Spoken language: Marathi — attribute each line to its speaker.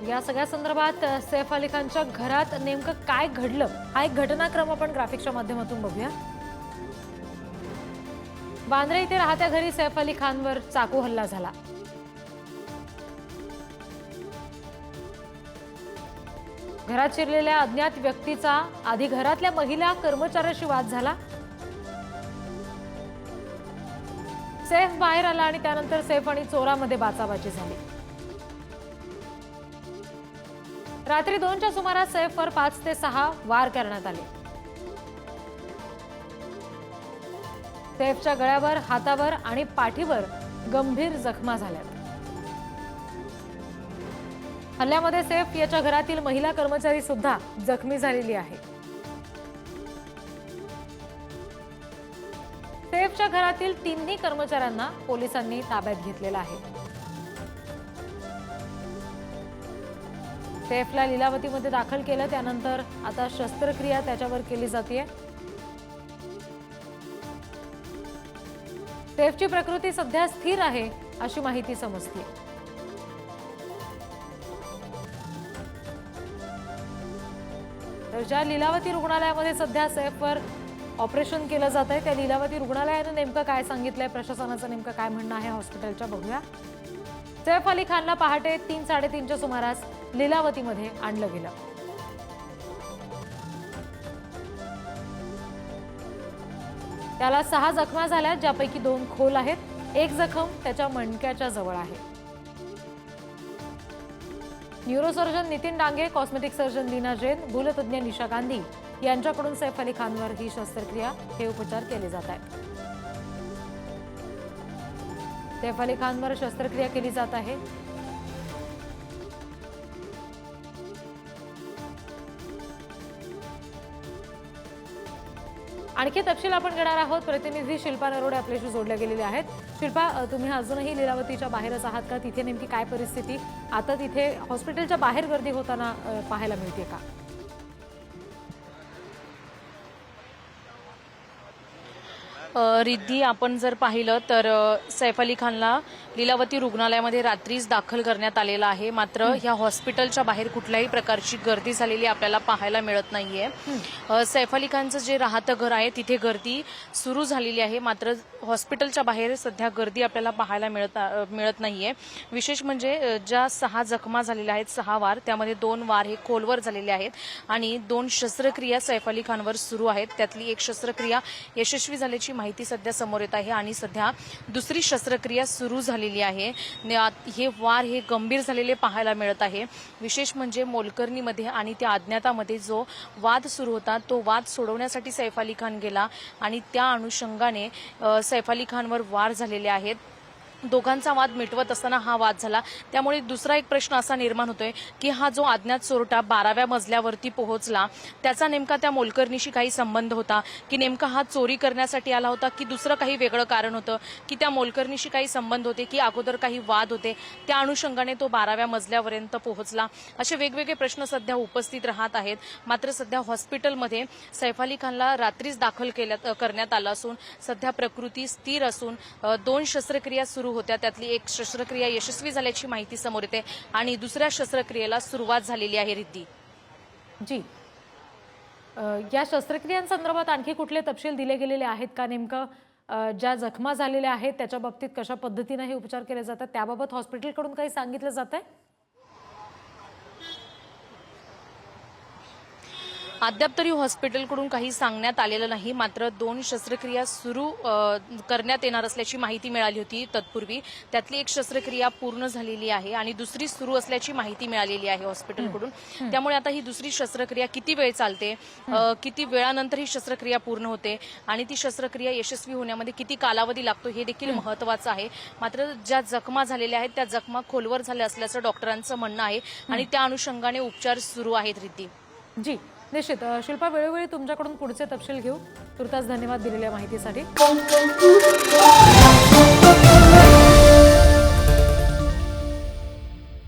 Speaker 1: या सगळ्या संदर्भात सैफ अली खानच्या घरात नेमकं काय घडलं हा एक घटनाक्रम आपण ग्राफिक्सच्या माध्यमातून बघूया। बांद्रा इथे राहत्या घरी सैफ अली खानवर चाकू हल्ला झाला। घरात शिरलेल्या अज्ञात व्यक्तीचा आधी घरातल्या महिला कर्मचाऱ्याशी वाद झाला। सैफ बाहेर आला आणि त्यानंतर सैफ आणि चोरामध्ये बाचाबाची झाली। रात्री 2च्या सुमारास सैफवर 5 ते 6 वार करण्यात आले। सैफच्या गळ्यावर, हातावर आणि पाठीवर गंभीर जखमा झाल्यात। हल्ल्यामध्ये सैफ याच्या घरातील महिला कर्मचारी सुद्धा जखमी झालेली आहे। सैफच्या घरातील तिन्ही कर्मचाऱ्यांना पोलिसांनी ताब्यात घेतलेलं आहे। सैफला लीलावतीमध्ये दाखल केलं, त्यानंतर आता शस्त्रक्रिया त्याच्यावर केली जाते। सैफची प्रकृती सध्या स्थिर आहे अशी माहिती समजते। तर ज्या लीलावती रुग्णालयामध्ये सध्या सैफवर ऑपरेशन केलं जात आहे त्या लीलावती रुग्णालयाने नेमकं काय सांगितलंय, प्रशासनाचं नेमकं काय म्हणणं आहे हॉस्पिटलच्या, बघूया। सैफ अली खानला पहाटे 3-3:30च्या सुमारास लीलावतीमध्ये आणलं गेलं। त्याला 6 जखमा झाल्या, ज्यापैकी 2 खोल आहेत। एक जखम त्याच्या मणक्याच्या जवळ आहे। Neurosurgeon Nitin Dange, cosmetic surgeon Leena Jain, भूलतज्ञ निशा गांधी यांच्याकडून सैफ अली खानवर ही शस्त्रक्रिया, हे उपचार केले जात आहेत। सैफ अली खानवर शस्त्रक्रिया केली जात आहे। आणखी तपशील आपण घेणार आहोत। प्रतिनिधी शिल्पा नरोडे आपल्याशी जोडल्या गेलेले आहेत। शिल्पा, तुम्ही अजूनही लीलावतीच्या बाहेरच आहात का? तिथे नेमकी काय परिस्थिती? आता तिथे हॉस्पिटलच्या बाहेर गर्दी होताना पाहायला मिळते का?
Speaker 2: रिद्धी, आपण जर पाहिलं तर सैफ अली खानला लीलावती रुग्णालयामध्ये रात्रीच दाखल करण्यात आलेला आहे। मात्र ह्या हॉस्पिटलच्या बाहेर कुठल्याही प्रकारची गर्दी झालेली आपल्याला पाहायला मिळत नाहीये। सैफ अली खानचं जे राहतं घर आहे तिथे गर्दी सुरू झालेली आहे, मात्र हॉस्पिटलच्या बाहेर सध्या गर्दी आपल्याला पाहायला मिळत नाहीये। विशेष म्हणजे ज्या 6 जखमा झालेल्या आहेत, 6 वार, त्यामध्ये 2 वार हे खोलवर झालेले आहेत आणि 2 शस्त्रक्रिया सैफ अली खानवर सुरू आहेत। त्यातली एक शस्त्रक्रिया यशस्वी झाल्याची माहिती सध्या समोर येत आहे आणि सध्या दुसरी शस्त्रक्रिया सुरू झालेली आहे। हे वार हे गंभीर झालेले पाहायला मिळत आहे। विशेष म्हणजे मोलकर्णीमध्ये आणि त्या अज्ञातामध्ये जो वाद सुरू होता तो वाद सोडवण्यासाठी सैफ अली खान गेला आणि त्या अनुषंगाने सैफ अली खानवर वार झालेले आहेत। दोघांचा वाद मिटवत असताना हा वाद झाला। त्यामुळे दुसरा एक प्रश्न असा निर्माण होतोय की हा जो अज्ञात चोरटा 12व्या मजल्यावरती पोहोचला त्याचा नेमका त्या मोलकर्णीशी काही संबंध होता की नेमका हा चोरी करण्यासाठी आला होता की दुसरं काही वेगळं कारण होतं की त्या मोलकर्णीशी काही संबंध होते की अगोदर काही वाद होते, त्या अनुषंगाने तो 12व्या मजल्यापर्यंत पोहोचला। असे वेगवेगळे प्रश्न सध्या उपस्थित राहत आहेत। मात्र सध्या हॉस्पिटलमध्ये सैफ अली खानला रात्रीच दाखल करण्यात आलं असून सध्या प्रकृती स्थिर असून 2 शस्त्रक्रिया सुरू होत्या, त्यातली एक शस्त्रक्रिया यशस्वी झाल्याची माहिती समोर येते आणि दुसऱ्या शस्त्रक्रियेला सुरुवात झालेली आहे। रिद्धी
Speaker 1: जी, या शस्त्रक्रियांसंदर्भात आणखी कुठले तपशील दिले गेलेले आहेत का? नेमकं ज्या जखमा झालेल्या आहेत त्याच्या बाबतीत कशा पद्धतीने हे उपचार केले जातात त्याबाबत हॉस्पिटलकडून काही सांगितलं जात आहे?
Speaker 2: अद्याप तरी हॉस्पिटलकडून काही सांगण्यात आलेलं नाही। मात्र 2 शस्त्रक्रिया सुरू करण्यात येणार असल्याची माहिती मिळाली होती तत्पूर्वी। त्यातली एक शस्त्रक्रिया पूर्ण झालेली आहे आणि दुसरी सुरू असल्याची माहिती मिळालेली आहे हॉस्पिटलकडून। त्यामुळे आता ही दुसरी शस्त्रक्रिया किती वेळ चालते, किती वेळानंतर ही शस्त्रक्रिया पूर्ण होते आणि ती शस्त्रक्रिया यशस्वी होण्यामध्ये किती कालावधी लागतो हे देखील महत्त्वाचं आहे। मात्र ज्या जखमा झालेल्या आहेत त्या जखमा खोलवर झाल्या असल्याचं डॉक्टरांचं म्हणणं आहे आणि त्या अनुषंगाने उपचार सुरू आहेत। रिद्धी
Speaker 1: जी, निश्चित। शिल्पा, वेळोवेळी तुमच्याकडून पुढचे तपशील घेऊ। तुर्तास धन्यवाद दिलेल्या माहितीसाठी।